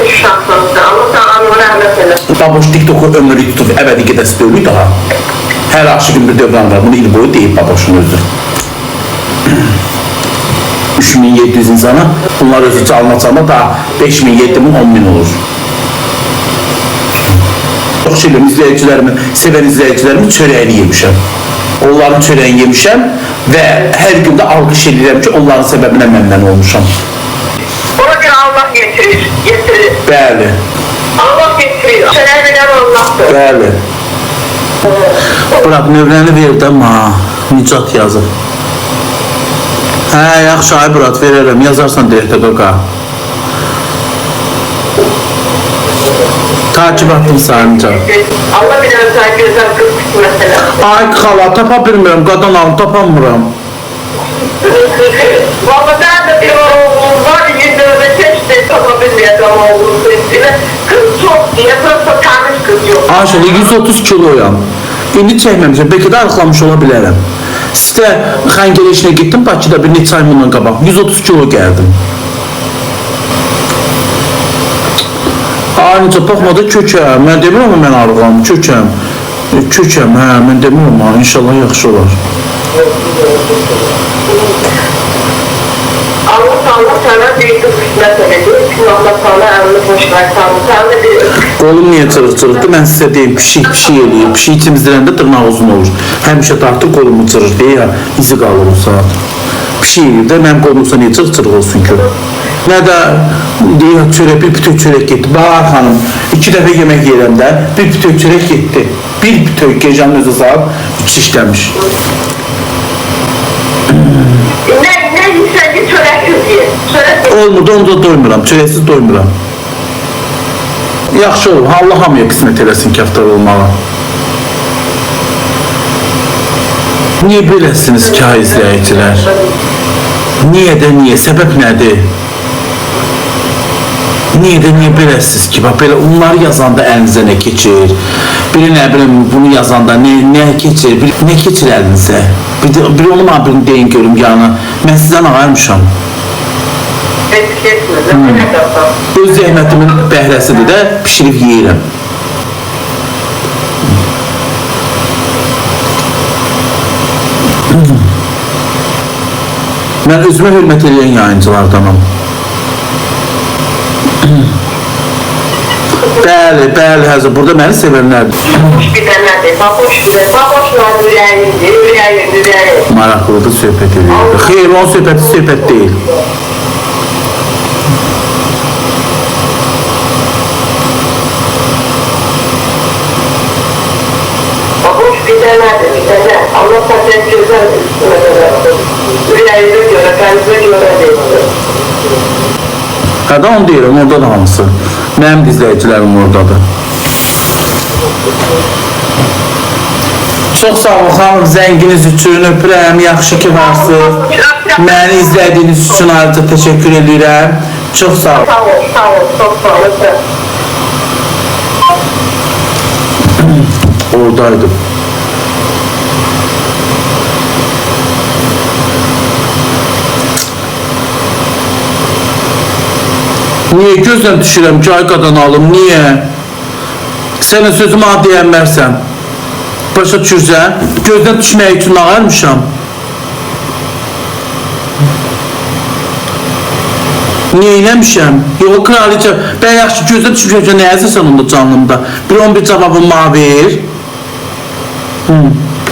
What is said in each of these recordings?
uşaqsınız da. Allah sana onu rəhmət eləsin. Baboş TikTok'u ömrü tutub əbədi gedəsi dövlü daha. Hər akşı gün bir dövran var. Bunu il boyu deyib Baboş'un özü. 3700 insana. Bunlar özü çalma daha 5000, 7000, 10.000 olur. Çok şeylerim, izleyicilerimi, seven izleyicilerimi çöreğini yemişəm. Onların çöreğini yemişəm və hər gündə alqış edirəm ki, onların səbəbinə məndən olmuşam. Ona görə Allah getirir. Bəli. Allah getirir. Çöreği veren Allah'tır. Bəli. Bırak növrəni verdi ama Nicat yazır. Hə, yaxşı ay Burat verərəm, yazarsan direktə qoqa. Takip attım sanınca. Allah bilir sen gözden kız mesela. Ay xala tapa bilmirəm, qadan alım tapamıram. Valla ben de bir oğlum var, yüzümü seçti, tapabilmeyeceğim oğlum seçtiğine. Kız çok diye, burası tanış kız yok. Aşağı 130 kiloyam. İndi çəkməmişəm, belki də arıqlamış ola bilərəm. Sizdə Xəngələ işinə gittim, Bakıda bir neçə ay bundan qabaq. 130 kilo gəldim. Ay necə baxmada kökəm. Mən demirəm mən arıqlam, kökəm. Kökəm, hə, mən demirəm ha, inşallah yaxşı olar. Allah sana büyük bir kısmet ödedi. Allah sana elini boş versen. Sen de bir... Qolum niyə cırıq-cırıqdır? Mən sizə deyim, pişik eləyir. Pişik temizləyəndə dırnaq uzun olur. Həmişə dartır, qolumu cırır deyə izi qalır o saat. Pişik eləyir də, mənim qolumsa niyə cırıq-cırıq olsun ki? Nə də deyək, çörək, bir bütöv çörək getdi. Bahar xanım, 2 dəfə yemək yerəndə bir bütöv çörək getdi. Bir bütöv gecənin özü saat 3 işləmiş. Ne yiysen ki çöreksiz ye. Olmadı, onu da doymuram, çörəksiz doymuram. Yaxşı olur, Allah hamıya qismət eləsin kəftar olmağa. Niyə beləsiniz ki, izləyicilər? Niyə də niyə? Səbəb nədir? Niyə beləsiniz ki? Bax, belə onları yazanda əlinizə nə keçir? Biri nə bilim, bunu yazanda nə keçir? Nə keçir əlinizə? Bir onu mənə birini deyin görüm yanına. Mən sizdən ağarmışam. Öz zəhmətimin bəhrəsidir də, pişirib yeyirəm. Mən özümə hörmət edən yayıncılardanım. Bəli, həzir, burada məni sevənlərdir. Baboş bilənlərdir, baboşlar ürəyindir. Maraqlıdır, söhbət edir. Xeyr, onun söhbət deyil. Allah senden güzel ürəyinə görə, qəlbinə görə deyildir. Hədə onu deyirəm, orada da hamısı. Mənim izləyicilərim oradadır. Çox sağ olun xanım, zənginiz üçün öpürəm, yaxşı ki varsınız. Məni izlədiyiniz üçün ayrıca təşəkkür edirəm. Çox sağ olun. Sağ ol, çox sağ olun. Oradaydım. Niye gözden düşürəm ki, ay qadan alım, niye? Sənə sözümü deyənmərsən. Başa düşürsən, gözdən düşmək üçün ağarmışam. Niye eləmişəm? Yox, kraliçə, ben yaxşı gözdən düşmüşəm ki, nə yazırsan onda canlımda? Bir 11 cavabımı ver.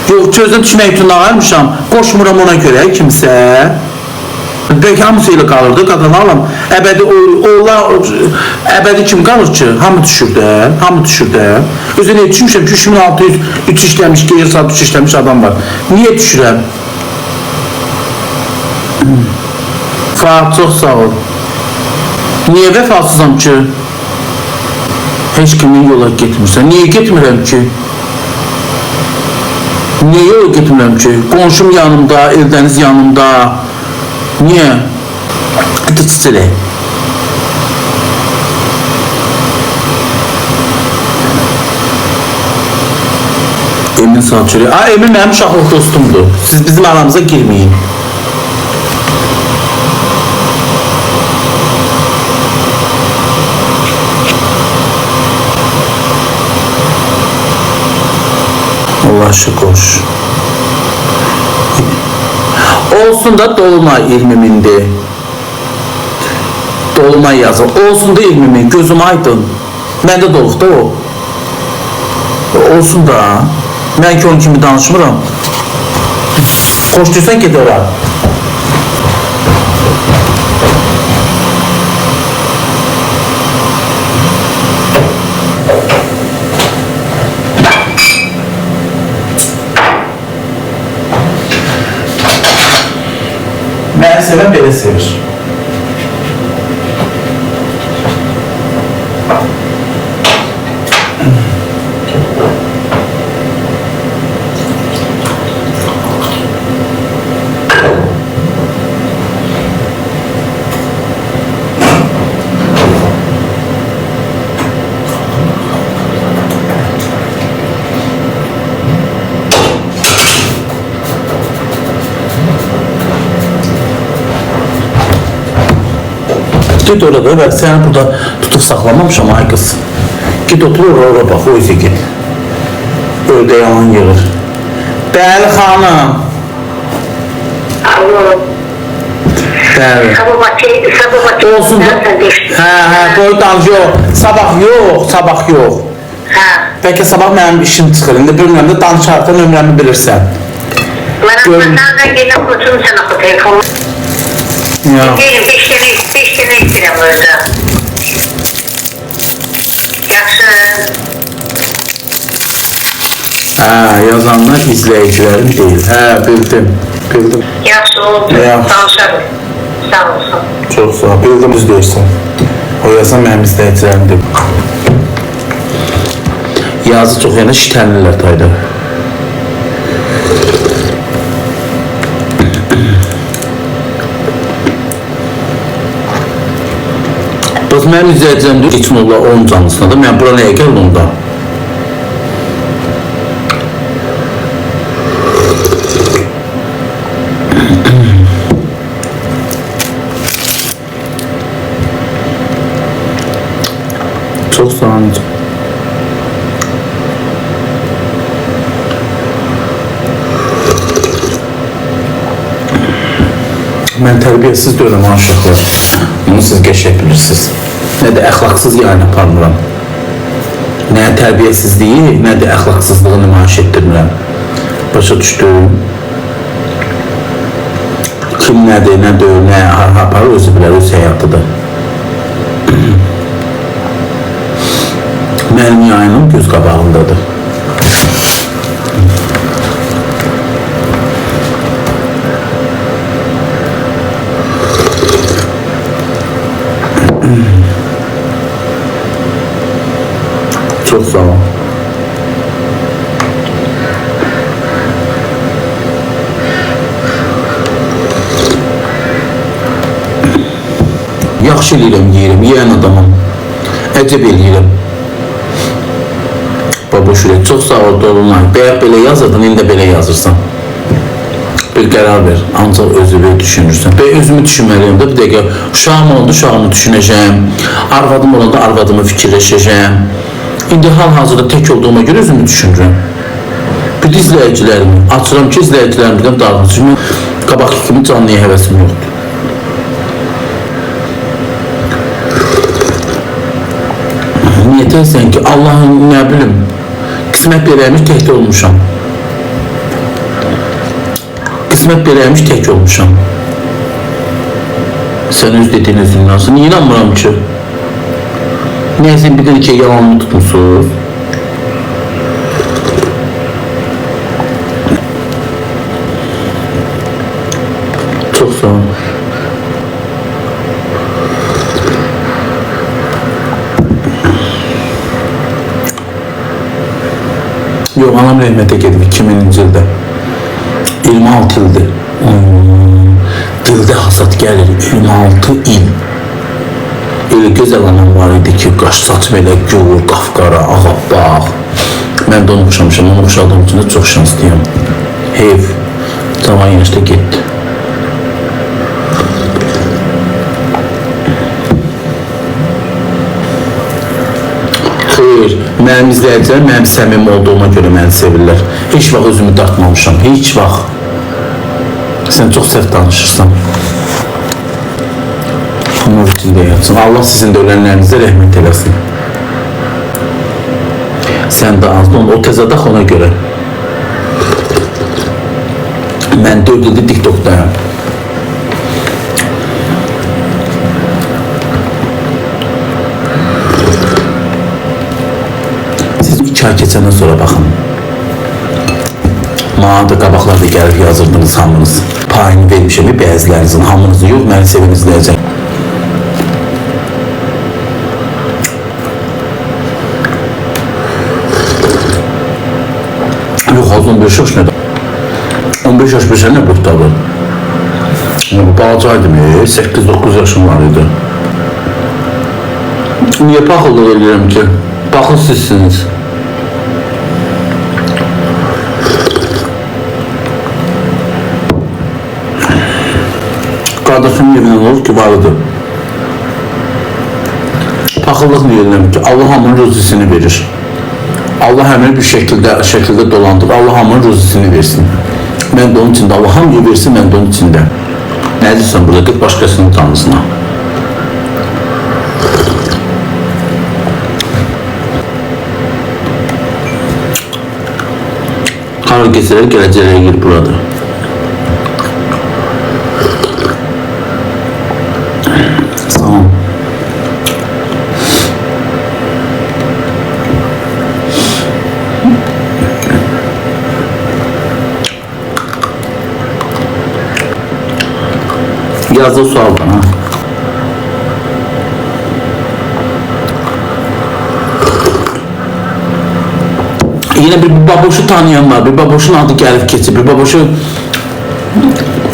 Yox, gözdən düşmək üçün ağarmışam. Qoşmuram ona görə kimsə. Belki hamısı ilə qalırdı, qadan alım. Əbədi kim qalır ki? Hamı düşür də. Özü nə düşmüşəm ki, 3600 3 işləmiş, geyir saat 3 işləmiş adam var. Niyə düşürəm? Fahad, çox sağ ol. Niyə vəfasızam ki? Heç kimin yola getmirsən. Niyə getmirəm ki? Niyə yola getmirəm ki? Qonşum yanımda, Eldəniz yanımda. Niye? Tıçılı. Emin Salçılı. Emin benim uşaqlıq dostumdur. Siz bizim aramıza girmeyin. Yavaşı koş. Olsun da dolunay 20.000'di. Dolunay yazır. Olsun da 20.000. Gözüm aydın. Məndə dolub da o. Olsun da. Mən ki onun kimi danışmıram. Xoş deyirsən ki ora. Məni sevən belə sevir. Git orada ve seni burada tutup saklamamışam ay kız. Git otur oraya bak o yüzden git. Öyle yalan yığır. Değerli hanım. Alo. Değerli. Sabah Olsun da. Koy danış yok. Sabah yok. Belki sabah benim işim çıkır. İndi bilmem de danışarsan ömrümü bilirsən. Ben nereden gelip kurtulum sana bu telefonu. Ya. Değilim, beş tane istirem orada. Yaxşı. Yazanlar izleyicilerim değil. Bildim. Yaxşı oldu. Yaxşı. Danışalım. Sağ olsun. Çok sağ ol. Bildim izləyirsən. O yazan benim izleyicilerim değil. Yazı çok yana şitenliler tayda. Bak mən izləyəcəm deyir, için ola 10 canlısına da, mən bura nəyə gəldim onda? Çox sağ olun. Mən tərbiyəsiz deyirəm aşıqlar. Bunu siz qəşək bilirsiniz. Nə də əxlaqsız yəni aparmıram. Nə tərbiyəsizliyi, nə də əxlaqsızlığı nümayiş etdirmirəm. Başa düşdüm. Kim nədir, nə deyir, nə aparır, özü bilər, öz həyatıdır. Mənim yayınım göz qabağındadır. Çok sağ ol. Yaxşı eləyirəm, yeyən adamım. Əcəb eləyirəm. Baboş ürək, çox sağ ol Dolunay. Bəyək belə yazırdın, indi belə yazırsan. Bir qərar ver, ancaq özünü düşünürsən. Ben özümü düşünməliyim də, bir dəqiqə. Uşağım oldu, uşağımı düşünəcəm. Arvadım olanda arvadımı fikirləşəcəm. İndi hal-hazırda tek olduğuma göre özümü düşünürüm. Bir de izləyicilərimi açıram ki, izləyicilərimizdən dağılmışım. Qabaqki kimi canlıya həvəsim yoxdur. Niyə təksən ki, Allah'ın nə bilim, qismət beləymiş təkdə olmuşam. Qismət beləymiş tək olmuşam. Sən öz dediğin özündən. Niyə inanmıram ki? Neyse bir de ki yalanını tutmuşsunuz. Çok sağ ol. Yok anam rəhmətə gedib 2000-ci ildə. 26 ildir. Dildə hasat gəlir 26 il. Öyle güzel anam var idi ki, qaş saç belə gür, qafqara, ağabbaq. Mən də onu oxşamışam, onu oxşadığım üçün də çox şanslıyım. Heyf, cavan yaşda getdi. Xeyr, Xeyr, mənim izləyicilərim mənim səmimi olduğuma görə məni sevirlər. Heç vaxt özümü dartmamışam, heç vaxt. Sən çox səhv danışırsan. Nur içində yatsın. Allah sizin də ölənlərinizə rəhmət eləsin. Sən də azdan o təzadax ona görə. Mən 4 ildir TikTok'dayım. Siz 2 ay keçəndən sonra baxın. Mənə da qabaqlarda gəlib yazırdınız hamınız. Payını vermişəm bəzilərinizin, hamınızın yox, məni sevən izləyəcək. Yox, az 15 yaş nədir? 15 yaş bir şey nə qurtarır? Balacaydım, 8-9 yaşım var idi. Niyə paxıllıq edirəm ki? Baxın sizsiniz. Qardaşım yeminə olur ki, varıdır. Paxıllıq niyə edirəm ki? Allah hamının ruzisini verir. Allah həmini bir şəkildə dolandırır. Allah hamının ruzisini versin. Mən də onun içində, Allah hamıya versin, mən də onun içində. Nə deyirsən burada? Qıt başqasının tanrısına. Hara keçərək gələcəklərə gir burada. Sağ ol. Yazdığı sualdan ha. Yine bir baboşu tanıyan var, bir baboşun adı gəlib keçib, bir baboşu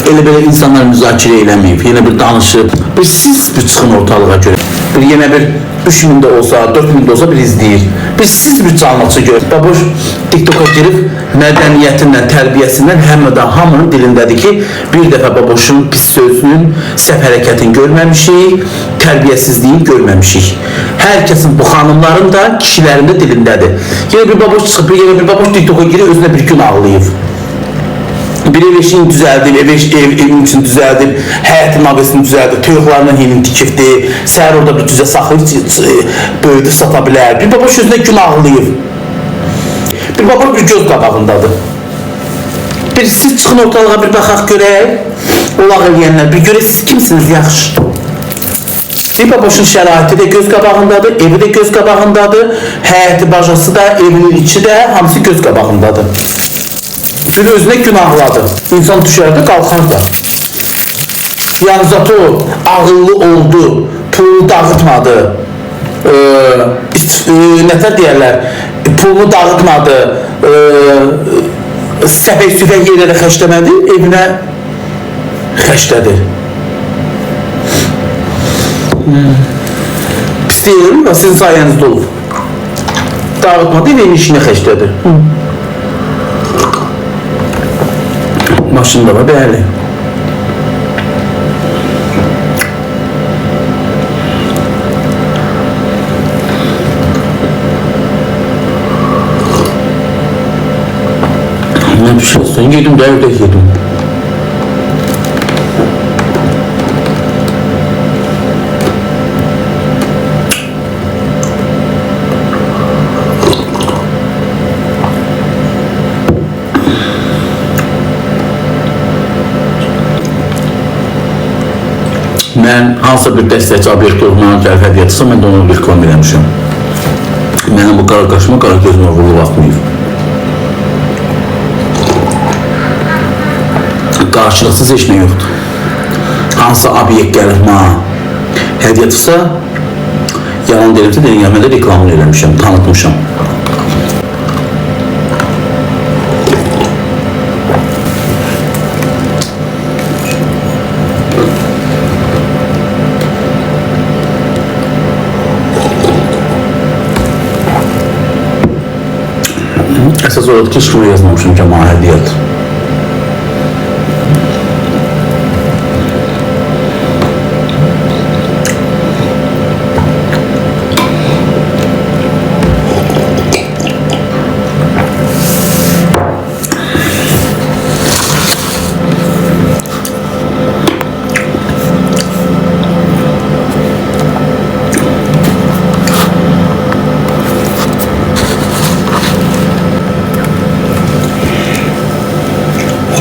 elə belə insanlar müzakirə eləməyib, yine bir danışıb, bir siz bir çıxın ortalığa görə, bir yine bir 3000 də olsa, 4000 də olsa bir izləyir, bir siz bir canlısı gör. Baboş TikTok'a girib mədəniyyətindən, tərbiyəsindən hamının dilindədir ki, bir dəfə baboşun pis sözünün, səhv hərəkətini görməmişik, tərbiyəsizliyin görməmişik. Hər kəsin bu xanımların da, kişilərin də dilindədir. Yine bir baboş çıxıb, yine bir baboş TikTok'a girib, özünə bir gün ağlayıb. Bir ev eşiğini düzəldib, evin için düzəldib, həyətin abesini düzəldib, toyuqlarından yenin tikibdi, səhər orada bir düzə saxlayıb, böyüdüb sata bilər. Bir baboş özünə gün ağlayıb. Bir baboş bir göz qabağındadır. Bir siz çıxın ortalığa bir baxaq görək, olaq eləyənlər, bir görək siz kimsiniz yaxşı. Bir baboşun şəraiti də göz qabağındadır, evi də göz qabağındadır, həyəti bacası da, evinin içi də, hamısı göz qabağındadır. Bir özünə günahladı. İnsan düşərdə, qalxar da. Yalnız o ağıllı oldu, pulu dağıtmadı, nətər deyərlər, pulunu dağıtmadı, səfək-süfək yerlərə xərcləmədi, evinə xərclədi. Pis deyirəm, sizin sayənizdə olub. Dağıtmadı, evin işinə xərclədi. Maşında var, bəli. Ne bir şey olsun, yedim de evde yedim. Mən hansısa bir dəstəkçi obyekt olmayan gəlib hədiyyə etsə, mən də onu reklam eləmişəm. Mənim bu qara qaşıma, qara gözümə vurulub atmayıb. Qarşılıqsız heç nə yoxdur. Hansısa obyekt gəlib mənə hədiyyə etsə, yalan deyirəmsə, deyirəm, mən də reklamını eləmişəm, tanıtmışam. Əsas olarak ki, şunu yazmamışım ki, mənə hədiyyət.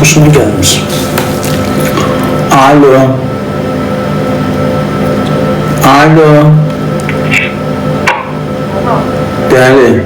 hoşuma gelmiş. Alo. Alo. Değerli.